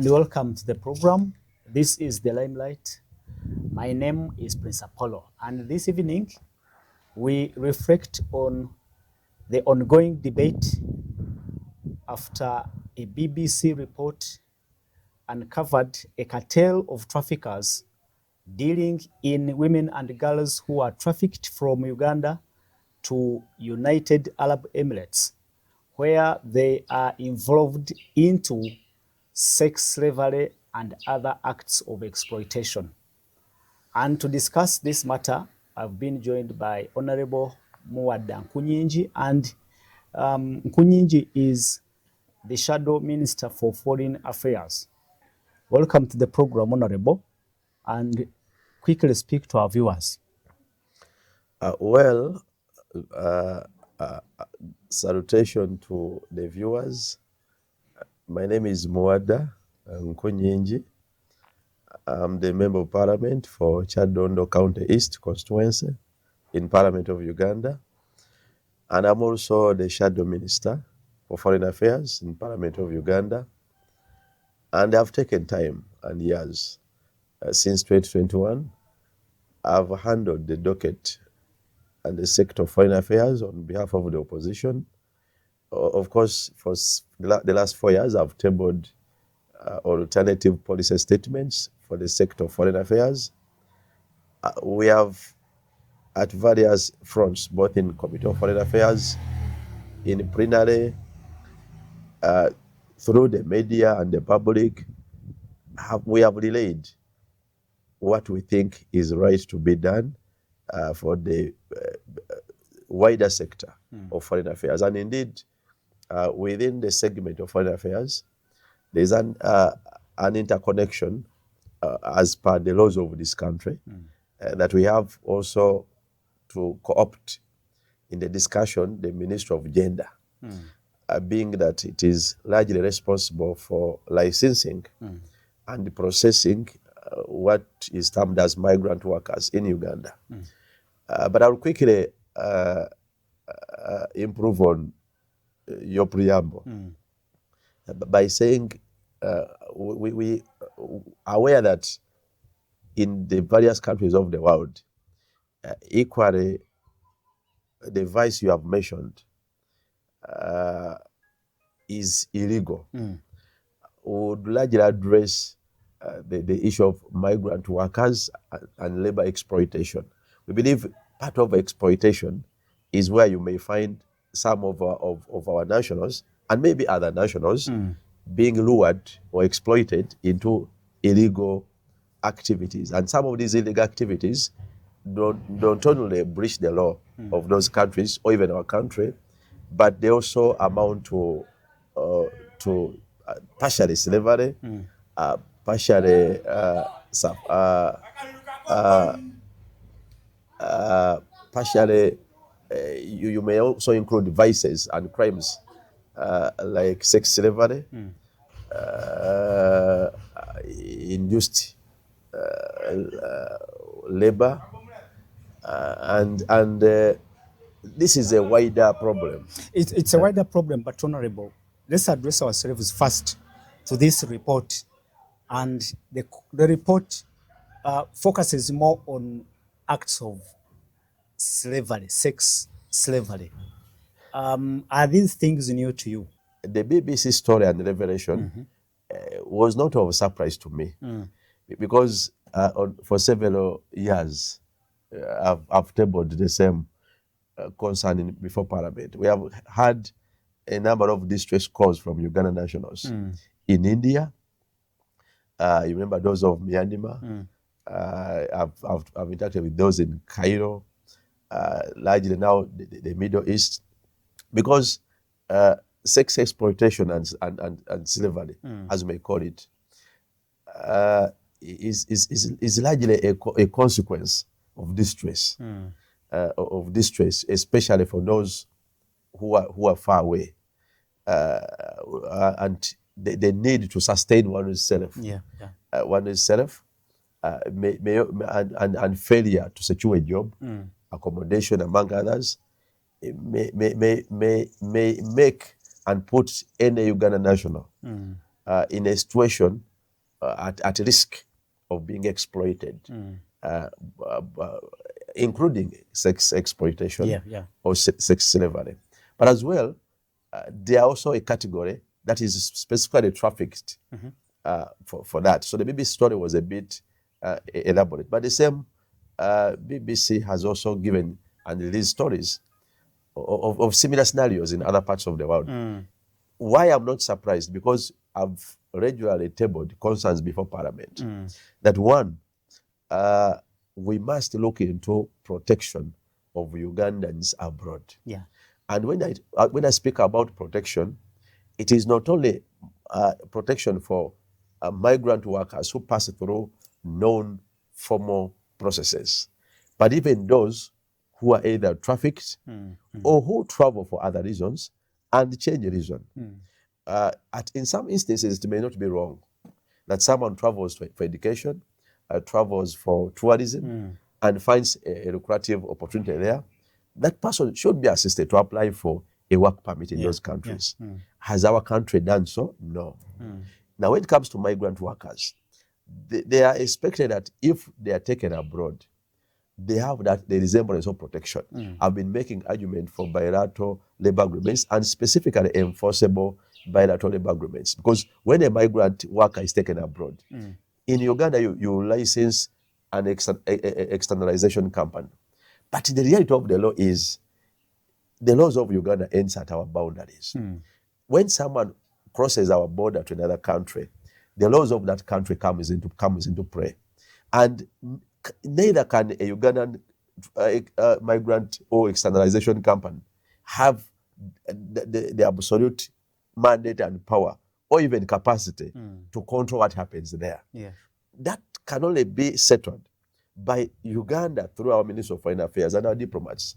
Welcome to the program. This is the Limelight. My name is Prince Apollo, and this evening we reflect on the ongoing debate after a BBC report uncovered a cartel of traffickers dealing in women and girls who are trafficked from Uganda to United Arab Emirates, where they are involved into sex slavery and other acts of exploitation. And to discuss this matter, I've been joined by Honorable Muwada Nkunyingi, and Nkunyingi is the Shadow Minister for Foreign Affairs. Welcome to the program, Honorable, and quickly speak to our viewers. Salutation to the viewers. My name is Muwada Nkunyingi. I'm the Member of Parliament for Kyadondo County East constituency in Parliament of Uganda. And I'm also the Shadow Minister for Foreign Affairs in Parliament of Uganda. And I've taken time and years since 2021. I've handled the docket and the sector of foreign affairs on behalf of the opposition. Of course, for the last 4 years, I've tabled alternative policy statements for the sector of foreign affairs. We have, at various fronts, both in Committee of Foreign Affairs, in plenary, through the media and the public, we have relayed what we think is right to be done for the wider sector of foreign affairs. And indeed, within the segment of foreign affairs, there's an interconnection as per the laws of this country that we have also to co-opt in the discussion the Ministry of Gender, being that it is largely responsible for licensing and processing what is termed as migrant workers in Uganda. But I'll quickly improve on your preamble by saying we are aware that in the various countries of the world, equally, the vice you have mentioned is illegal. Would largely address the issue of migrant workers and labor exploitation. We believe part of exploitation is where you may find some of our nationals and maybe other nationals being lured or exploited into illegal activities. And some of these illegal activities don't only breach the law of those countries or even our country, but they also amount to partially slavery, partially partially you may also include vices and crimes like sex slavery, induced labor, and this is a wider problem. It's a wider problem, but Honorable, let's address ourselves first to this report. And the report focuses more on acts of slavery, sex slavery. Are these things new to you? The BBC story and revelation was not of surprise to me, because for several years I've tabled the same concern before Parliament. We have had a number of distress calls from Ugandan nationals in India. You remember those of Myanmar. I've interacted with those in Cairo, largely now the Middle East, because sex exploitation and slavery, as we may call it, is largely a consequence of distress, especially for those who are far away, and the need to sustain oneself, and failure to secure a job, accommodation, among others, may make and put any Ugandan national in a situation at risk of being exploited, including sex exploitation or sex slavery. But as well, they are also a category that is specifically trafficked for that. So the BBC story was a bit elaborate. But the same BBC has also given and released stories of similar scenarios in other parts of the world. Why I'm not surprised? Because I've regularly tabled concerns before Parliament that one, we must look into protection of Ugandans abroad. Yeah. And when I speak about protection, it is not only protection for migrant workers who pass through known formal processes, but even those who are either trafficked or who travel for other reasons and change reason. In some instances, it may not be wrong that someone travels for education, travels for tourism, and finds a lucrative opportunity there. That person should be assisted to apply for a work permit in those countries. Has our country done so? No. Now, when it comes to migrant workers, they are expected that if they are taken abroad, they have the resemblance of protection. I've been making argument for bilateral labor agreements and specifically enforceable bilateral labor agreements, because when a migrant worker is taken abroad, in Uganda you license an externalization company. But the reality of the law is the laws of Uganda ends at our boundaries. When someone crosses our border to another country, the laws of that country comes into play. And neither can a Ugandan migrant or externalization company have the absolute mandate and power or even capacity to control what happens there. That can only be settled by Uganda through our Minister of Foreign Affairs and our diplomats,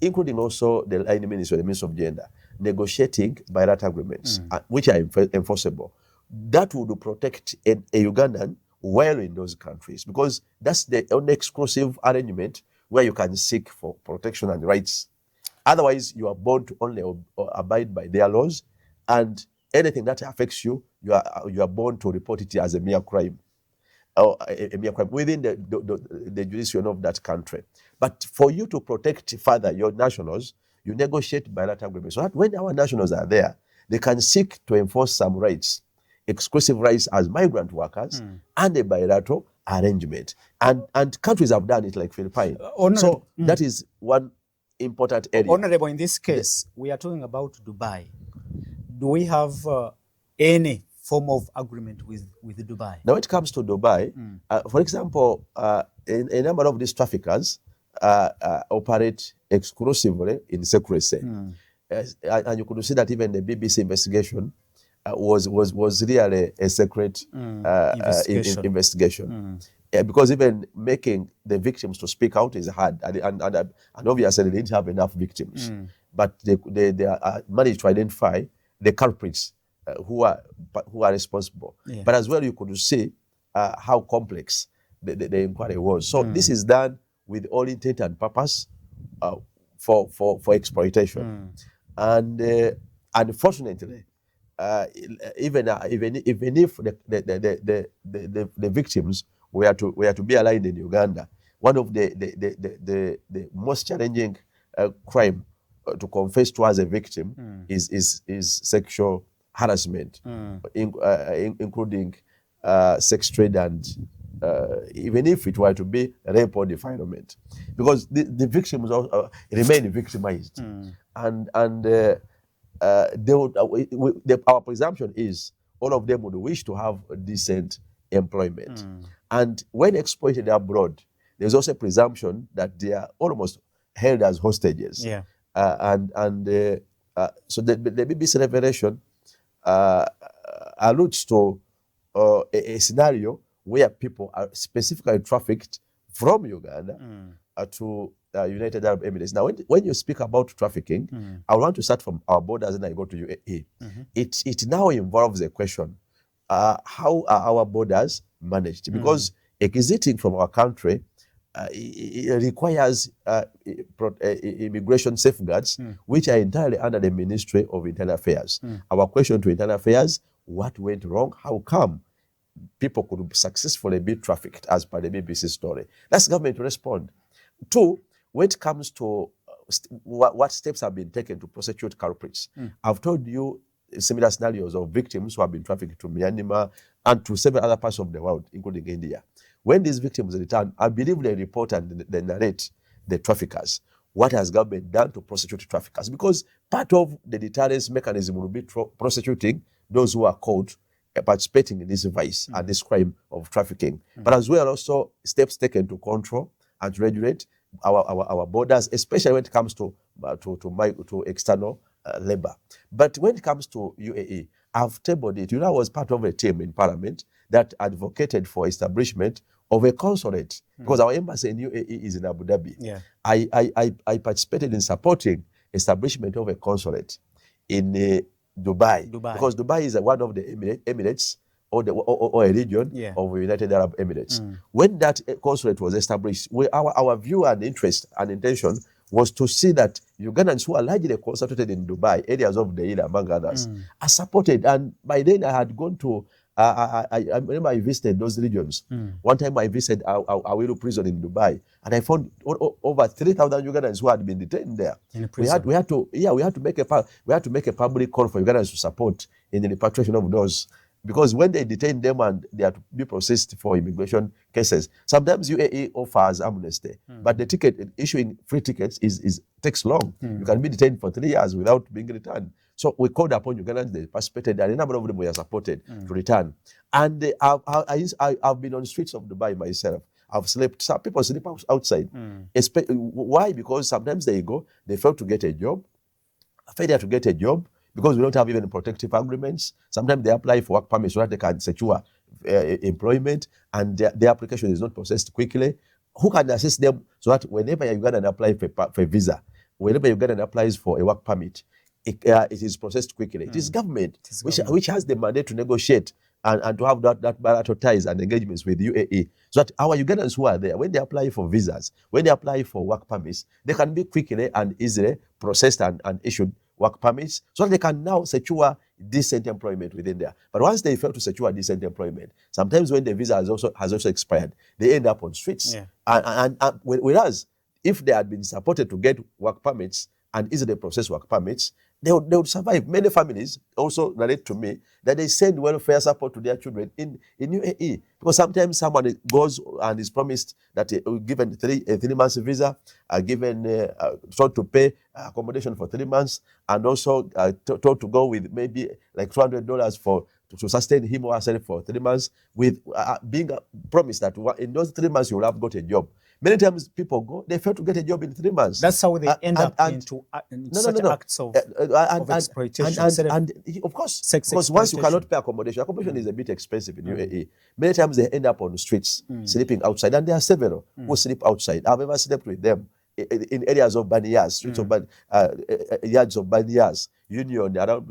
including also the Line Minister, the Minister of Gender, negotiating bilateral agreements, which are enforceable. That would protect a Ugandan well in those countries, because that's the only exclusive arrangement where you can seek for protection and rights. Otherwise, you are bound to only abide by their laws, and anything that affects you, you are bound to report it as a mere crime, or a mere crime within the jurisdiction of that country. But for you to protect further your nationals, you negotiate bilateral agreements so that when our nationals are there, they can seek to enforce some rights, exclusive rights as migrant workers, and a bilateral arrangement. And countries have done it, like Philippines. So that is one important area. Honorable, in this case, we are talking about Dubai. Do we have any form of agreement with Dubai? Now, when it comes to Dubai, for example, a number of these traffickers operate exclusively in secrecy. And you could see that even the BBC investigation was really a secret investigation. Because even making the victims to speak out is hard, and obviously they didn't have enough victims. But they managed to identify the culprits who are responsible. But as well, you could see how complex the inquiry was. So this is done with all intent and purpose for exploitation. And unfortunately, even if the victims were to be aligned in Uganda, one of the most challenging crime to confess to as a victim is sexual harassment, including sex trade, and even if it were to be rape or defilement, because the victims remain victimized, and they would, our presumption is all of them would wish to have decent employment. And when exploited abroad, there's also a presumption that they are almost held as hostages. So the BBC revelation alludes to a scenario where people are specifically trafficked from Uganda to United Arab Emirates. Now, when you speak about trafficking, I want to start from our borders and I go to UAE. It now involves a question: how are our borders managed? Because exiting from our country it requires immigration safeguards, which are entirely under the Ministry of Internal Affairs. Our question to Internal Affairs: what went wrong? How come people could successfully be trafficked, as per the BBC story. That's government to respond. Two, when it comes to what steps have been taken to prosecute culprits, I've told you similar scenarios of victims who have been trafficked to Myanmar and to several other parts of the world, including India. When these victims return, I believe they report and they narrate the traffickers. What has government done to prosecute traffickers? Because part of the deterrence mechanism will be prosecuting those who are caught participating in this vice and this crime of trafficking. But as well, also steps taken to control and to regulate our borders, especially when it comes to external labor. But when it comes to UAE, I've tabled it. I was part of a team in Parliament that advocated for establishment of a consulate, because our embassy in UAE is in Abu Dhabi. Yeah. I participated in supporting establishment of a consulate in Dubai, because Dubai is one of the Emirates or a region of United Arab Emirates. When that consulate was established, our view and interest and intention was to see that Ugandans who are largely concentrated in Dubai, areas of Deira, among others, are supported. And by then I had gone to, I remember I visited those regions. One time I visited Awiru prison in Dubai, and I found over 3,000 Ugandans who had been detained there. We had to make a public call for Ugandans to support in the repatriation of those. Because when they detain them and they are to be processed for immigration cases, sometimes UAE offers amnesty, but the ticket, issuing free tickets takes long. You can be detained for 3 years without being returned. So we called upon Ugandans, they participated, and a number of them were supported to return. And I've been on the streets of Dubai myself. I've slept, some people sleep outside. Why? Because sometimes they go, they fail to get a job, failure to get a job, because we don't have even protective agreements. Sometimes they apply for work permits so that they can secure employment, and their application is not processed quickly. Who can assist them so that whenever Ugandan applies for a visa, whenever Ugandan applies for a work permit, it is processed quickly? It is government, which has the mandate to negotiate and to have that bilateral ties and engagements with UAE, so that our Ugandans who are there, when they apply for visas, when they apply for work permits, they can be quickly and easily processed and issued work permits, so that they can now secure decent employment within there. But once they fail to secure decent employment, sometimes when the visa has also expired, they end up on streets. And whereas if they had been supported to get work permits and easily process work permits, they would survive. Many families also narrate to me that they send welfare support to their children in UAE, because sometimes someone goes and is promised that given a 3 months visa, told to pay accommodation for 3 months, and also told to go with maybe like $200 to sustain him or herself for 3 months, with being promised that in those 3 months you will have got a job. Many times people go, they fail to get a job in 3 months. That's how they end up into such acts of exploitation. And of course, because once you cannot pay accommodation is a bit expensive in UAE. Many times they end up on the streets, sleeping outside. And there are several who sleep outside. I've ever slept with them in areas of Banias, streets of yards of Banias, Union, around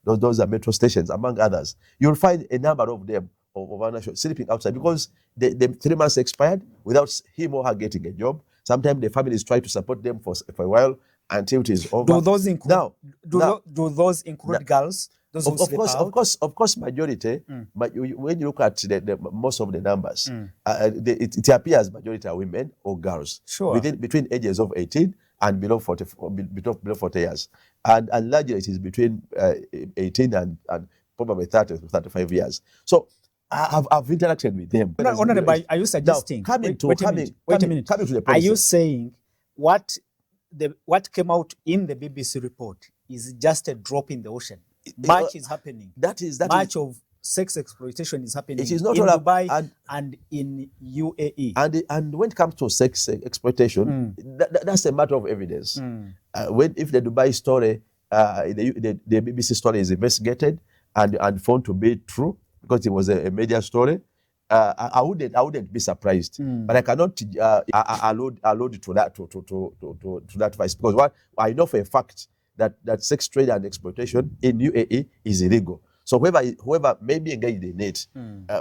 those are metro stations, among others. You'll find a number of them of our nation sleeping outside, because the 3 months expired without him or her getting a job. Sometimes the families try to support them for a while until it is over. Do those include girls? Those of course, majority. But when you look at the most of the numbers, it appears majority are women or girls. Sure. Between ages of 18 and below 40 years, and largely it is between 18 and probably 30 to 35 years. So I've interacted with them. Honorable, are you suggesting? Wait a minute. Coming to the are you saying what came out in the BBC report is just a drop in the ocean? Much is happening. Much of sex exploitation is happening. It is not in Dubai and in UAE. And when it comes to sex exploitation, that's a matter of evidence. If the Dubai story, the BBC story is investigated and found to be true, because it was a media story, I wouldn't be surprised. But I cannot allude to that to that vice, because what I know for a fact that sex trade and exploitation in UAE is illegal. So whoever may be engaged in it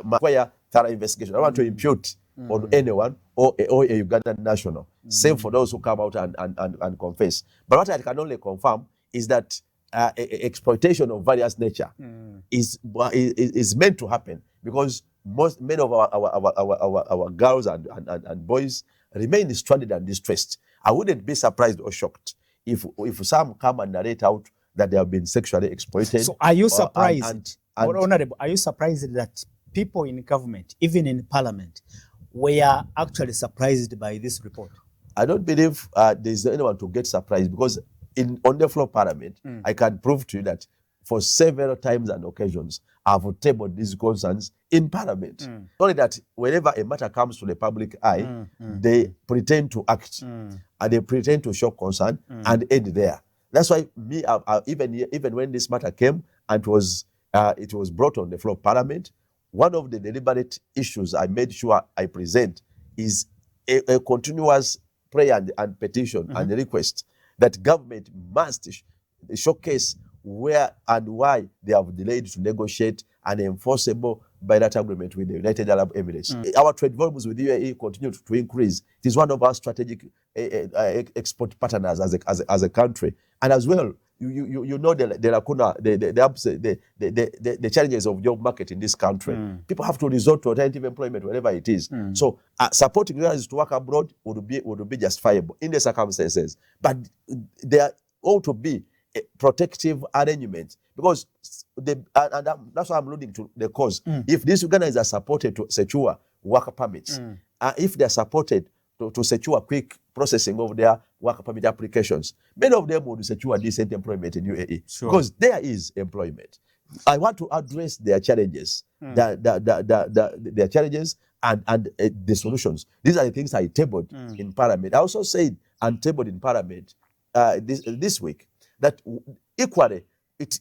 require thorough investigation. I want to impute on anyone or a Ugandan national, same for those who come out and confess. But what I can only confirm is that exploitation of various nature is meant to happen, because many of our girls and boys remain stranded and distressed. I wouldn't be surprised or shocked if some come and narrate out that they have been sexually exploited. So are you surprised, Honorable, are you surprised that people in government, even in parliament, were actually surprised by this report? I don't believe there's anyone to get surprised, because on the floor of parliament, I can prove to you that for several times and occasions, I've tabled these concerns in parliament. Only that whenever a matter comes to the public eye, they pretend to act and they pretend to show concern and end there. That's why even when this matter came and it was brought on the floor of parliament, one of the deliberate issues I made sure I present is a continuous prayer and petition and request that government must showcase where and why they have delayed to negotiate an enforceable bilateral agreement with the United Arab Emirates. Our trade volumes with the UAE continue to increase. It is one of our strategic export partners as a country. And as well, you know the lacuna, the challenges of job market in this country. People have to resort to alternative employment wherever it is. So supporting us to work abroad would be justifiable in the circumstances. But there ought to be a protective arrangement, because that's why I'm alluding to the cause. If these organizers are supported to secure work permits, if they are supported to secure quick processing of their work permit applications, many of them would secure decent employment in UAE, because there is employment. I want to address their challenges, their challenges and the solutions. These are the things I tabled in Parliament. I also said and tabled in Parliament this week that equally,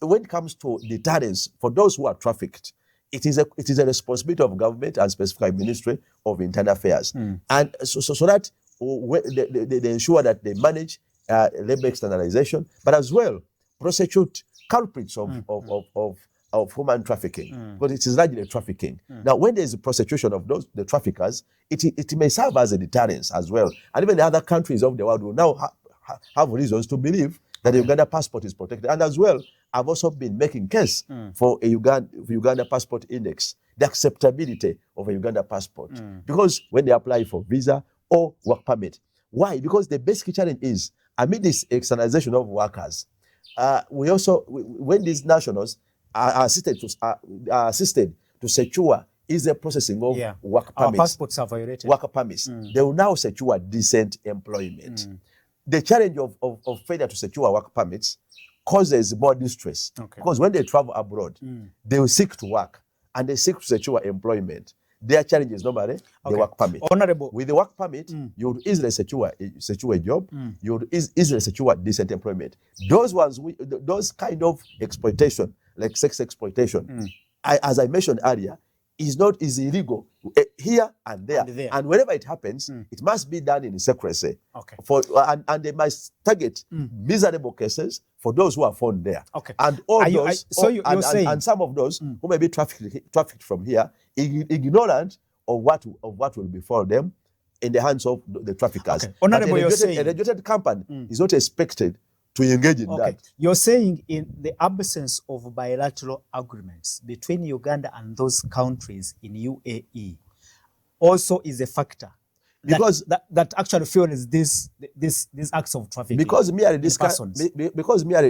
when it comes to deterrence for those who are trafficked, it is a responsibility of government and specifically Ministry of Internal Affairs, and so that they ensure that they manage labor externalization, but as well prosecute culprits of human trafficking, because it is largely trafficking. Now, when there is a prosecution of the traffickers, it may serve as a deterrence as well, and even the other countries of the world will now have reasons to believe that the Uganda passport is protected. And as well, I've also been making case for a Uganda passport index, the acceptability of a Uganda passport, because when they apply for visa or work permit. Why? Because the basic challenge is, amid this externalization of workers, we also, when these nationals are assisted to secure easier processing of work permits. Our passports are violated. Work permits. They will now secure decent employment. The challenge of failure to secure work permits causes more distress, because when they travel abroad, they will seek to work and they seek to secure employment. Their challenge is normally the work permit. Honorable, with the work permit, you would easily secure a job. You would easily secure decent employment. Those kind of exploitation, like sex exploitation, as I mentioned earlier, is illegal here and there. And wherever it happens, it must be done in secrecy. And they must target miserable cases for those who are found there. And and some of those who may be trafficked from here, ignorant of what will befall them in the hands of the traffickers. Honorable, a regulated company is not expected to engage in that. You're saying in the absence of bilateral agreements between Uganda and those countries in UAE also is a factor because that actually fuels these acts of trafficking. Because merely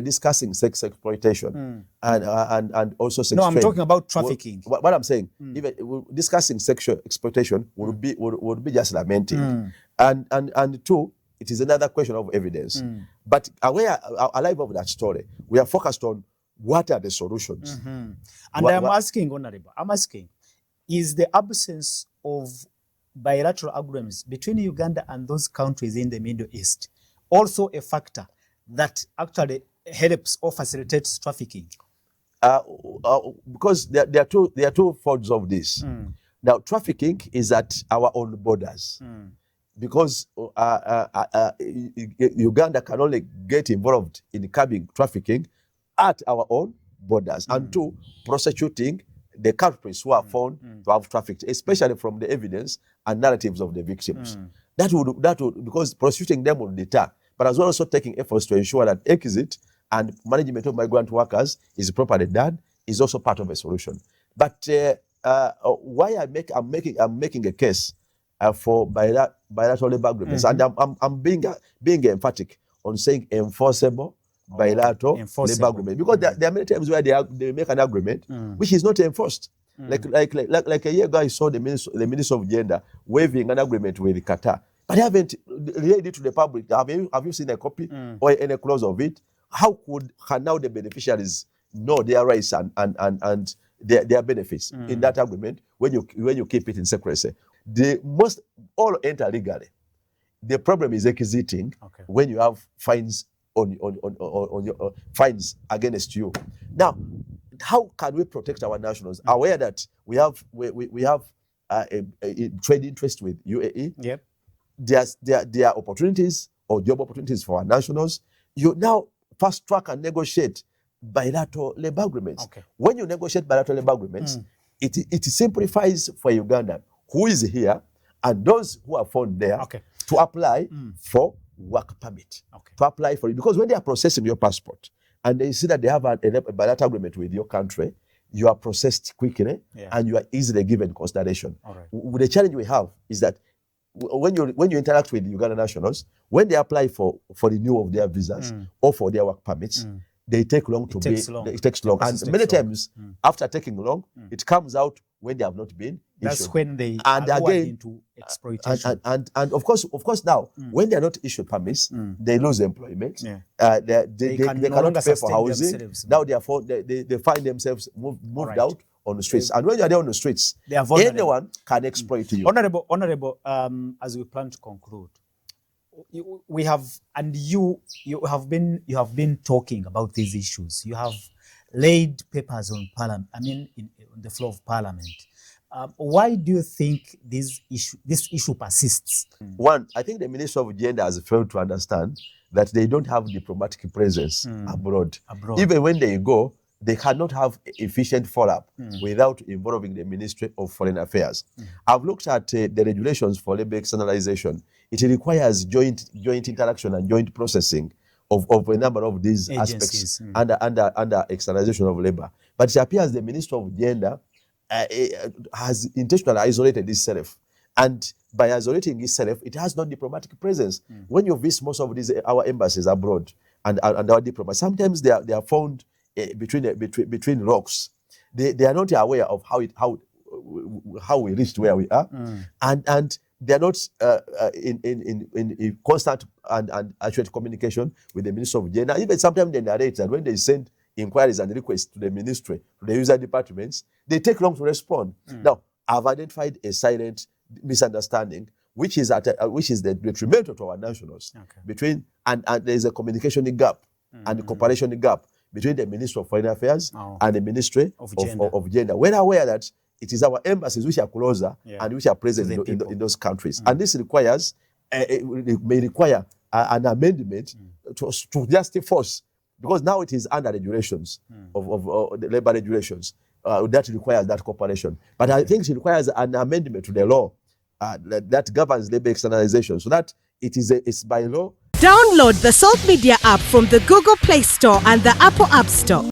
discussing sex exploitation and also sex trade. I'm talking about trafficking. What I'm saying, even discussing sexual exploitation would be just lamenting. And two, it is another question of evidence. But alive of that story, we are focused on what are the solutions. And I'm asking, Honorable, is the absence of bilateral agreements between Uganda and those countries in the Middle East also a factor that actually helps or facilitates trafficking? Because there are two folds of this. Now, trafficking is at our own borders. Because Uganda can only get involved in curbing trafficking at our own borders, and two, prosecuting the culprits who are found to have trafficked, especially from the evidence and narratives of the victims. That would because prosecuting them would deter, but as well also taking efforts to ensure that exit and management of migrant workers is properly done, is also part of a solution. But why I'm making a case for bilateral labor agreements, and I'm being emphatic on saying enforceable bilateral labor agreement, because there are many times where they make an agreement which is not enforced. Like a year ago, I saw the Minister of Gender waiving an agreement with Qatar, but they haven't relayed it to the public. Have you seen a copy or any clause of it? How can now the beneficiaries know their rights and their benefits in that agreement when you keep it in secrecy? All enter legally. The problem is exiting when you have fines on your fines against you. Now, how can we protect our nationals? Aware that we have a trade interest with UAE. Yep. There are opportunities or job opportunities for our nationals. You now fast track and negotiate bilateral labor agreements. When you negotiate bilateral labor agreements, it simplifies for Uganda who is here and those who are found there to apply for work permit. To apply for it, because when they are processing your passport and they see that they have a bilateral agreement with your country, you are processed quickly and you are easily given consideration. The challenge we have is that when you interact with Ugandan nationals, when they apply for renewal of their visas or for their work permits, they take long to be. It takes long, and many times after taking long, it comes out when they have not been That's issued. when they and are again into exploitation. And of course now when they are not issued permits, they lose employment. They cannot pay for housing. Now they find themselves moved out on the streets. And when you are there on the streets, anyone can exploit you. Honorable, as we plan to conclude, we have, and you have been talking about these issues. You have laid papers on Parliament. I mean, on the floor of Parliament. Why do you think this issue persists? One, I think the Minister of Gender has failed to understand that they don't have diplomatic presence abroad. Even when they go, they cannot have efficient follow-up without involving the Ministry of Foreign Affairs. I've looked at the regulations for labor externalization. It requires joint interaction and joint processing of a number of these aspects under externalization of labor. But it appears the Minister of Gender has intentionally isolated itself. And by isolating itself, it has no diplomatic presence. When you visit most of our embassies abroad and our diplomats, sometimes they are found between rocks. They are not aware of how we reached where we are, and they are not in constant and accurate communication with the Minister of Gender. Even sometimes they narrate that when they send inquiries and requests to the ministry, to the user departments, they take long to respond. Now, I've identified a silent misunderstanding, which is the detrimental to our nationals. Between and there is a communication gap and a cooperation gap between the Ministry of Foreign Affairs and the Ministry of Gender. We're aware that it is our embassies which are closer and which are present in those countries. And this requires, it may require an amendment to just force, because now it is under regulations of the labor regulations that requires that cooperation. But I think it requires an amendment to the law that governs labor externalization, so that it's by law. Download the Salt Media app from the Google Play Store and the Apple App Store.